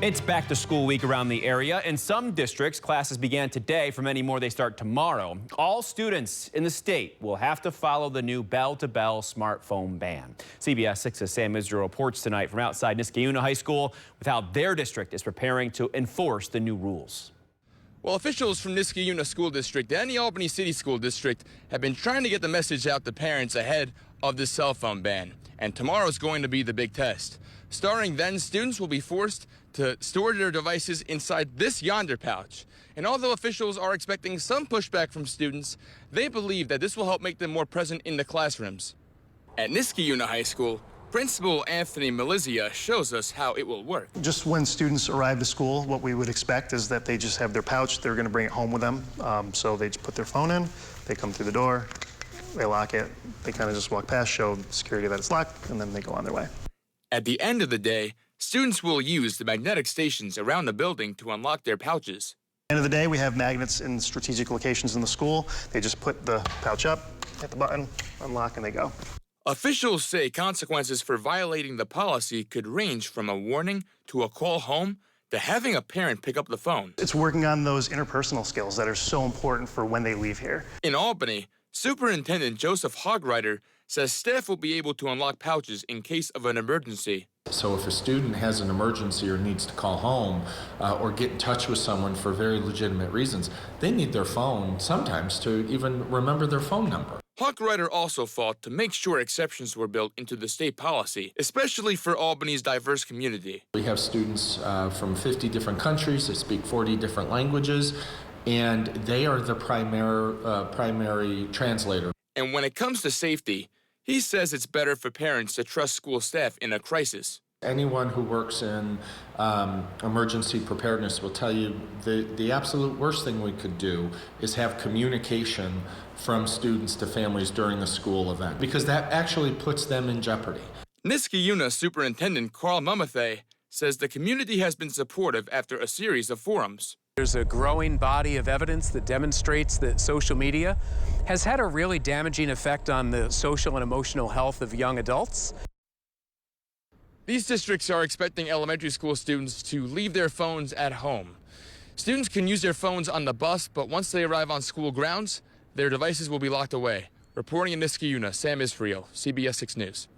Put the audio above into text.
It's back to school week around the area. In some districts, classes began today. For many more, they start tomorrow. All students in the state will have to follow the new bell-to-bell smartphone ban. CBS 6's Sam Israel reports tonight from outside Niskayuna High School with how their district is preparing to enforce the new rules. Well, officials from Niskayuna School District and the Albany City School District have been trying to get the message out to parents ahead of this cell phone ban. And tomorrow's going to be the big test. Starting then, students will be forced to store their devices inside this yonder pouch. And although officials are expecting some pushback from students, they believe that this will help make them more present in the classrooms. At Niskayuna High School, Principal Anthony Melizia shows us how it will work. Just when students arrive to school, what we would expect is that they just have their pouch. They're going to bring it home with them. So they just put their phone in, they come through the door, they lock it, they kind of just walk past, show security that it's locked, and then they go on their way. At the end of the day, students will use the magnetic stations around the building to unlock their pouches. At the end of the day, we have magnets in strategic locations in the school. They just put the pouch up, hit the button, unlock, and they go. Officials say consequences for violating the policy could range from a warning to a call home to having a parent pick up the phone. It's working on those interpersonal skills that are so important for when they leave here. In Albany, Superintendent Joseph Hogreiter says staff will be able to unlock pouches in case of an emergency. So if a student has an emergency or needs to call home or get in touch with someone for very legitimate reasons, they need their phone sometimes to even remember their phone number. Hogreiter also fought to make sure exceptions were built into the state policy, especially for Albany's diverse community. We have students from 50 different countries that speak 40 different languages, and they are the primary translator. And when it comes to safety, he says it's better for parents to trust school staff in a crisis. Anyone who works in emergency preparedness will tell you the absolute worst thing we could do is have communication from students to families during a school event, because that actually puts them in jeopardy. Niskayuna Superintendent Carl Mumathay says the community has been supportive after a series of forums. There's a growing body of evidence that demonstrates that social media has had a really damaging effect on the social and emotional health of young adults. These districts are expecting elementary school students to leave their phones at home. Students can use their phones on the bus, but once they arrive on school grounds, their devices will be locked away. Reporting in Niskayuna, Sam Israel, CBS 6 News.